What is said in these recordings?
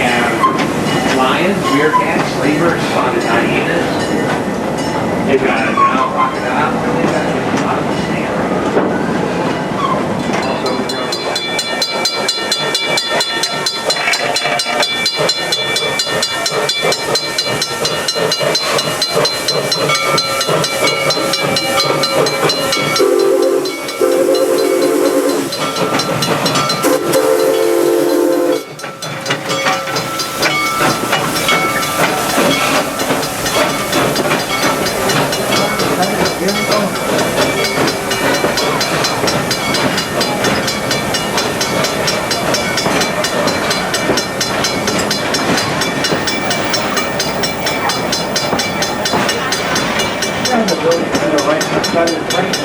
have lions, meerkats, lemurs, spotted hyenas. They've got a Nile crocodile, and they've got a lot of snakes. Also,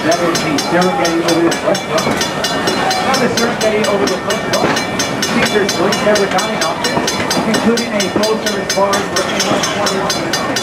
that is the Serengeti over the front row. Now the Serengeti over the front row features three separate dining options, including a full-service bar for anyone wandering on the night.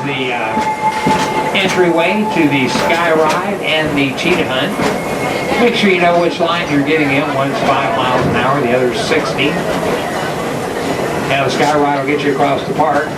The entryway to the sky ride and the cheetah hunt. Make sure you know which line you're getting in. One's 5 miles an hour, the other's 60. Now the sky ride will get you across the park.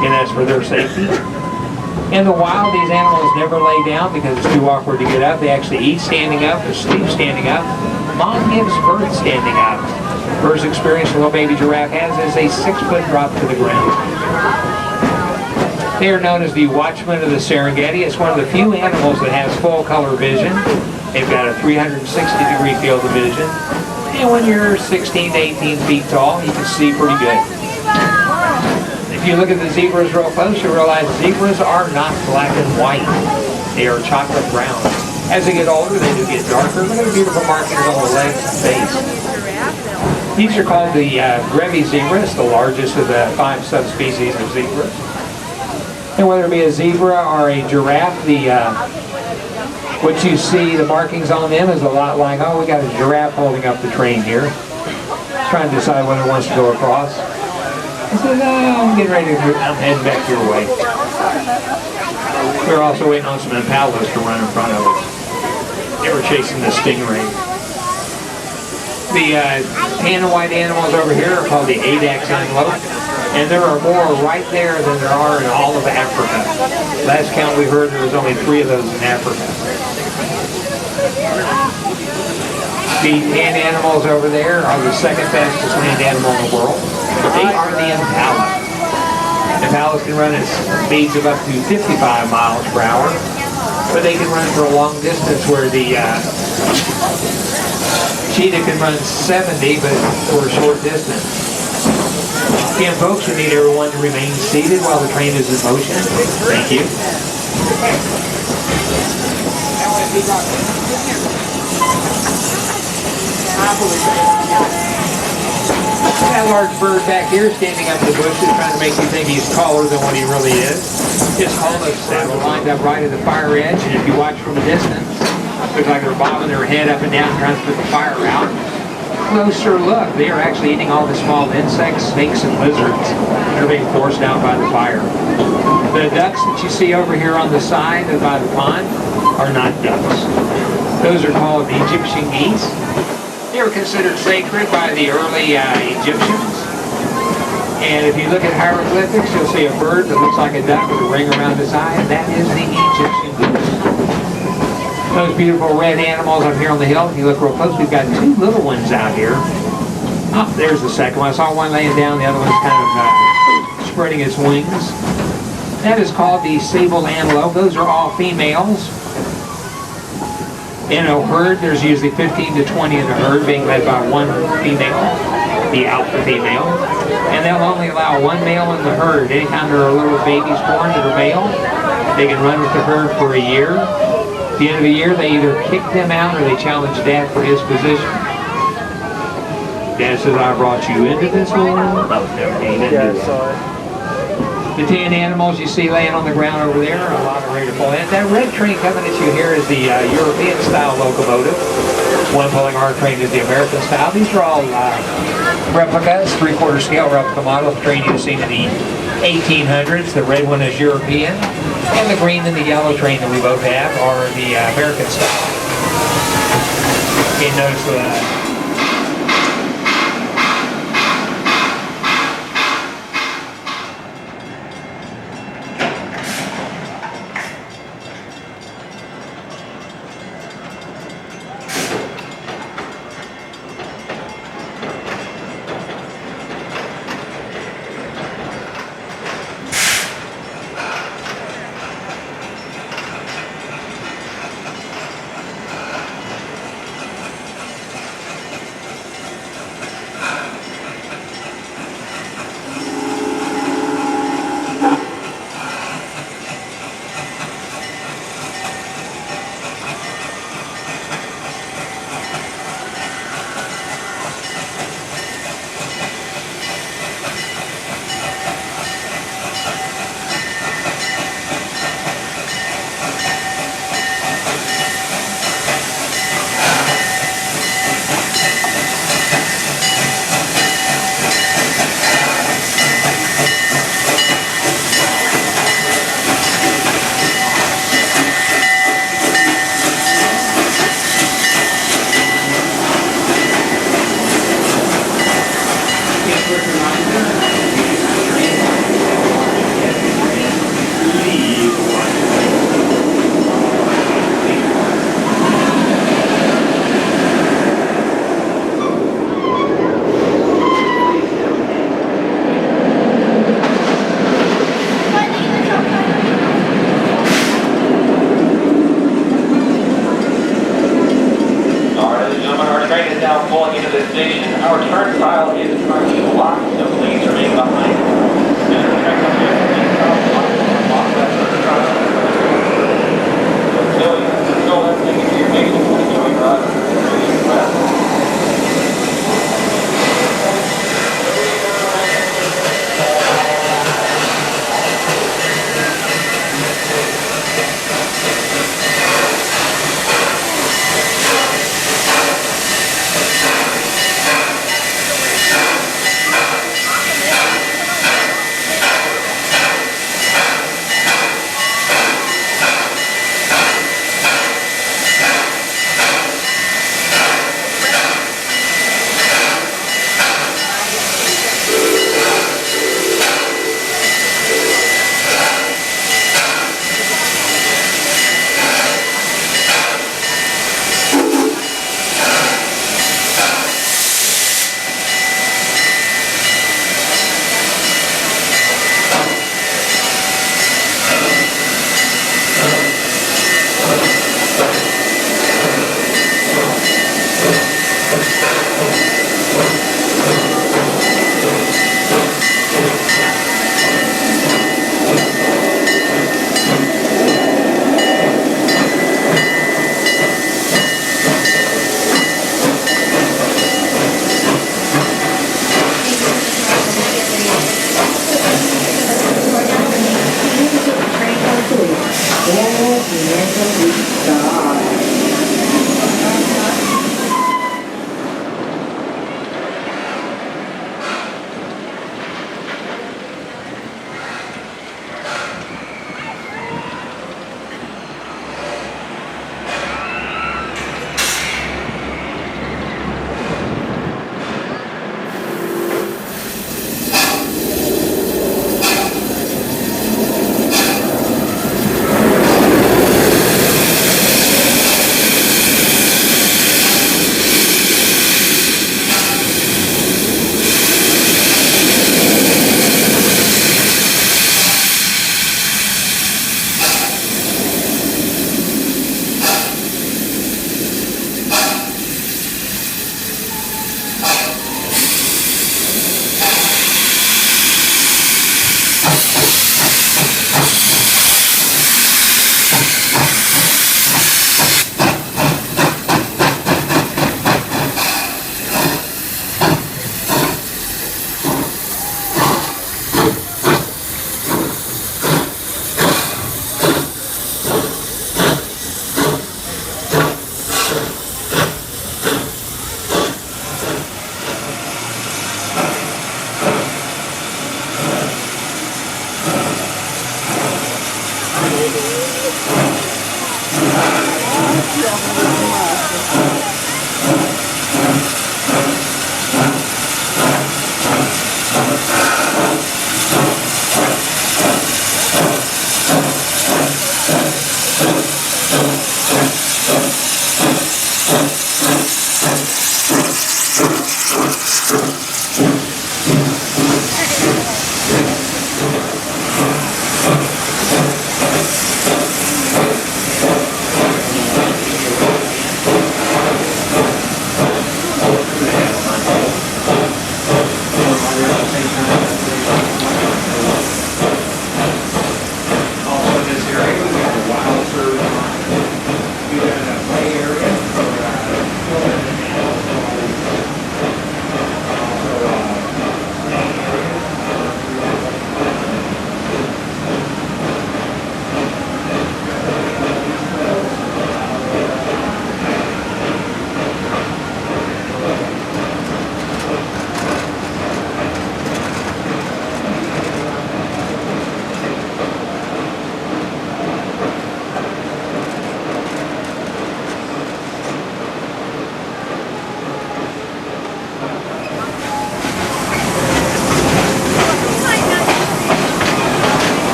And that's for their safety. In the wild, these animals never lay down because it's too awkward to get up. They actually eat standing up or sleep standing up. Mom gives birth standing up. First experience a little baby giraffe has is a 6-foot drop to the ground. They are known as the watchmen of the Serengeti. It's one of the few animals that has full color vision. They've got a 360-degree field of vision. And when you're 16 to 18 feet tall, you can see pretty good. If you look at the zebras real close, you realize zebras are not black and white. They are chocolate brown. As they get older, they do get darker. Look at the beautiful markings on the legs and face. These are called the Grevy zebras, the largest of the 5 subspecies of zebras. And whether it be a zebra or a giraffe, what you see, the markings on them is a lot like, oh, we got a giraffe holding up the train here. Trying to decide whether it wants to go across. I said, no, I'm getting ready to move. I'm heading back your way. We're also waiting on some impalas to run in front of us. They were chasing the stingray. The tan and white animals over here are called the Adax antelope. And there are more right there than there are in all of Africa. Last count we heard there was only 3 of those in Africa. The tan animals over there are the second fastest land animal in the world. They are the impala. Impalas can run at speeds of up to 55 miles per hour, but they can run for a long distance where the cheetah can run 70, but for a short distance. Again, folks, we need everyone to remain seated while the train is in motion. Thank you. That large bird back here standing up in the bush is trying to make you think he's taller than what he really is. His colonists were lined up right at the fire edge, and if you watch from a distance, it looks like they're bobbing their head up and down trying to put the fire out. Closer look, they are actually eating all the small insects, snakes, and lizards that are being forced out by the fire. The ducks that you see over here on the side by the pond are not ducks. Those are called the Egyptian geese. They were considered sacred by the early Egyptians. And if you look at hieroglyphics, you'll see a bird that looks like a duck with a ring around its eye, and that is the Egyptian goose. Those beautiful red animals up here on the hill, if you look real close, we've got 2 little ones out here. Oh, there's the second one. I saw one laying down, the other one's kind of spreading its wings. That is called the sable antelope. Those are all females. In a herd, there's usually 15 to 20 in a herd, being led by one female, the alpha female. And they'll only allow one male in the herd. Anytime there are little babies born that are male, they can run with the herd for a year. At the end of the year, they either kick them out or they challenge Dad for his position. Dad says, I brought you into this world. Oh, never came into it. The tan animals you see laying on the ground over there are a lot of ready to pull in. That red train coming at you here is the European-style locomotive. One pulling our train is the American style. These are all replicas, 3/4 scale replica model of the train you've seen in the 1800s. The red one is European, and the green and the yellow train that we both have are the American style. You notice the the car being locked, no police are being behind. And check up there, lock that car. So, Joe, let's take it to your gate and enjoy your ride.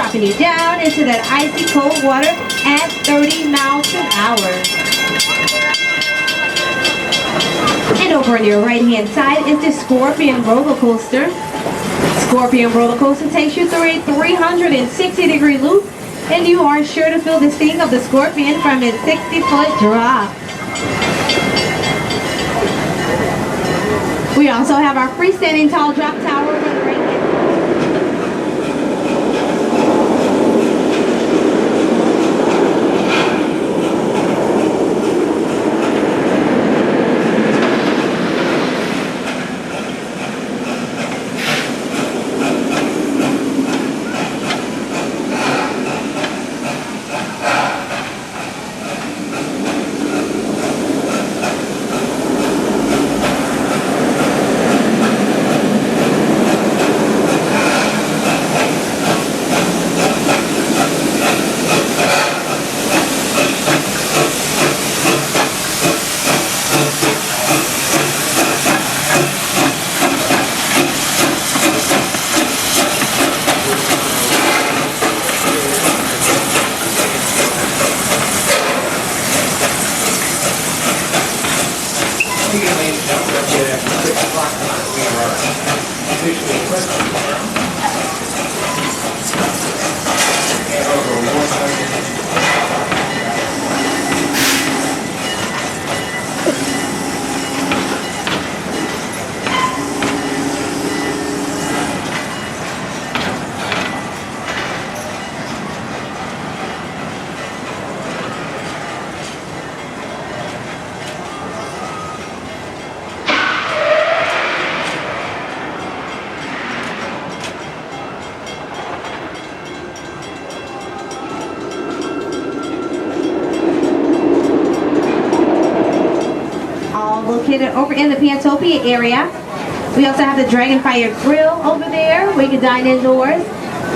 dropping you down into that icy cold water at 30 miles per hour. And over on your right-hand side is the Scorpion roller coaster. Scorpion roller coaster takes you through a 360-degree loop, and you are sure to feel the sting of the scorpion from its 60-foot drop. We also have our freestanding tall drop tower on the right-hand side. Located over in the Pantopia area. We also have the Dragonfire Grill over there where you can dine indoors.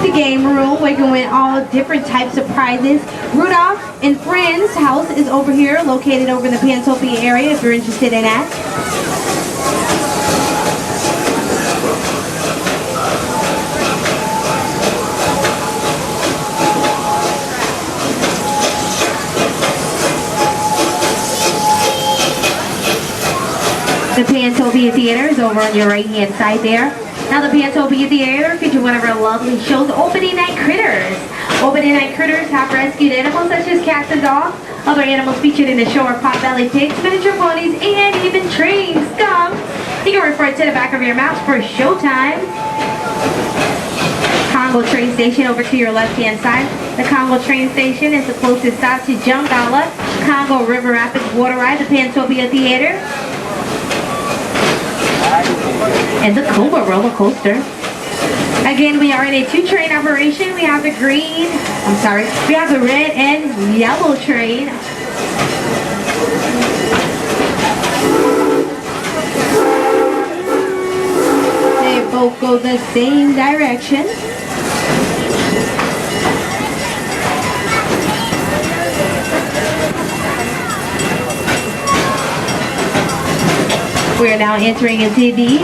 The game room where you can win all different types of prizes. Rudolph and Friends house is over here, located over in the Pantopia area if you're interested in that. The Pantopia Theater is over on your right-hand side there. Now the Pantopia Theater features one of our lovely shows, Opening Night Critters. Opening Night Critters have rescued animals such as cats and dogs. Other animals featured in the show are pot-bellied pigs, miniature ponies, and even trained skunks. You can refer to the back of your map for showtime. Congo train station over to your left-hand side. The Congo train station is the closest stop to Jungala, Congo River Rapids Water Ride, the Pantopia Theater, and the Cobra roller coaster. Again, we are in a two-train operation. We have the we have the red and yellow train. They both go the same direction. We are now entering into the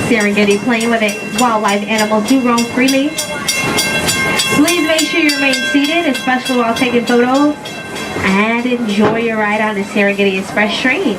Serengeti plain where the wildlife animals do roam freely. Please make sure you remain seated, especially while taking photos, and enjoy your ride on the Serengeti Express train.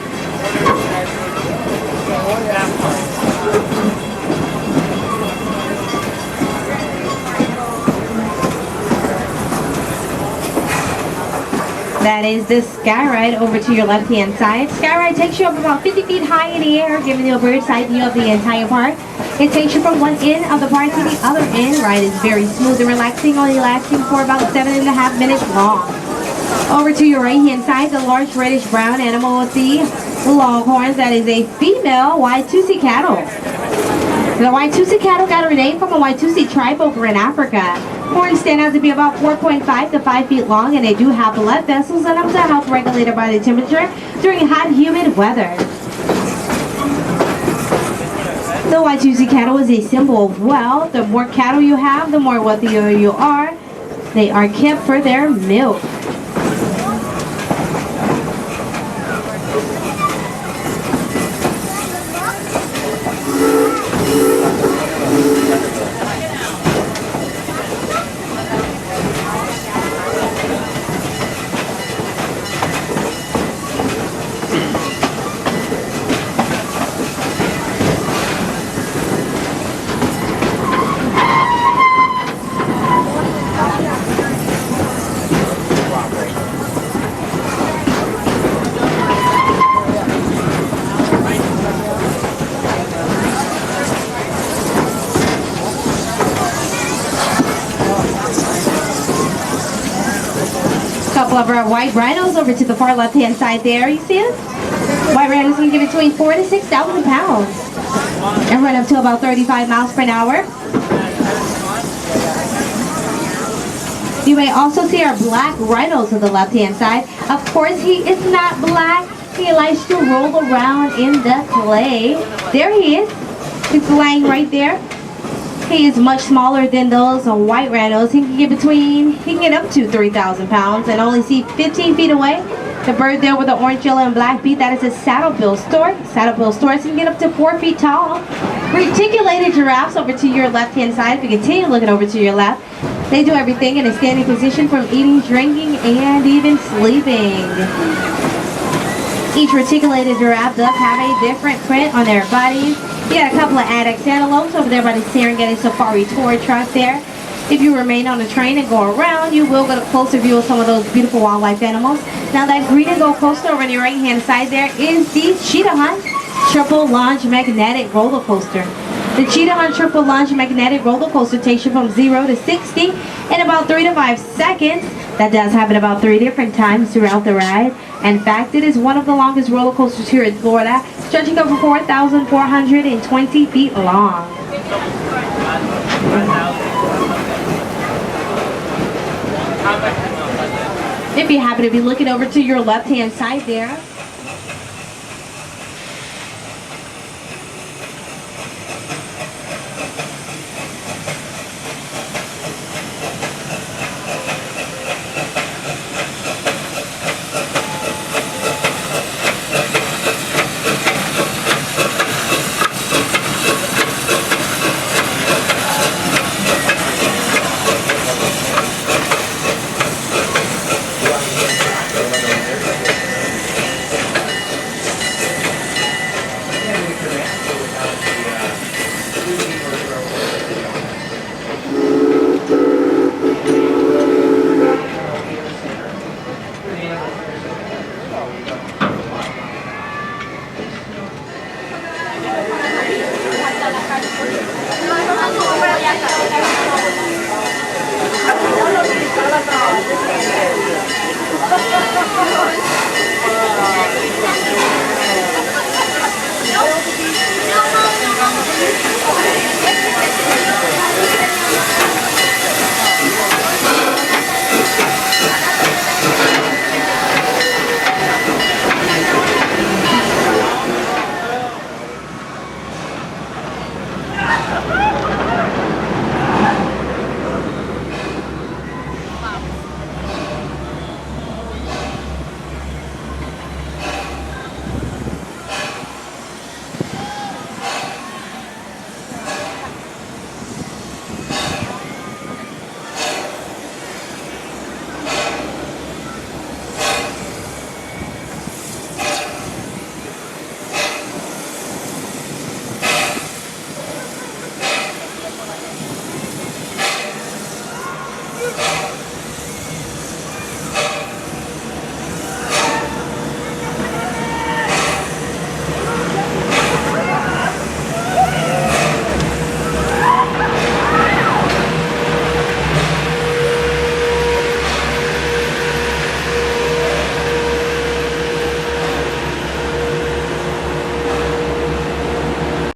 That is the Skyride over to your left-hand side. Skyride takes you up about 50 feet high in the air, giving you a bird's eye view of the entire park. It takes you from one end of the park to the other end. Ride is very smooth and relaxing, only lasting for about 7.5 minutes long. Over to your right-hand side, the large reddish-brown animal with the longhorns. That is a female Watusi cattle. The Watusi cattle got her name from a Watusi tribe over in Africa. Horns stand out to be about 4.5 to 5 feet long, and they do have blood vessels in them to help regulate their body temperature during hot, humid weather. The Watusi cattle is a symbol of wealth. The more cattle you have, the more wealthier you are. They are kept for their milk. of our white rhinos over to the far left-hand side there. You see it? White rhinos can get between 4,000 to 6,000 pounds and run up to about 35 miles per hour. You may also see our black rhinos on the left-hand side. Of course, he is not black. He likes to roll around in the clay. There he is. He's laying right there. He is much smaller than those white rhinos. He can get up to 3,000 pounds and only see 15 feet away. The bird there with the orange, yellow, and black beak, that is a saddle-bill stork. Saddle-bill storks can get up to 4 feet tall. Reticulated giraffes over to your left-hand side. If you continue looking over to your left, they do everything in a standing position from eating, drinking, and even sleeping. Each reticulated giraffe does have a different print on their bodies. You got a couple of addax antelopes over there by the Serengeti Safari tour truck there. If you remain on the train and go around, you will get a closer view of some of those beautiful wildlife animals. Now that green and gold coaster over on your right hand side there is the Cheetah Hunt Triple Launch Magnetic Roller Coaster. The Cheetah Hunt Triple Launch Magnetic Roller Coaster takes you from 0 to 60 in about 3 to 5 seconds. That does happen about 3 different times throughout the ride. In fact, it is one of the longest roller coasters here in Florida, stretching over 4,420 feet long. If you happen to be looking over to your left-hand side there,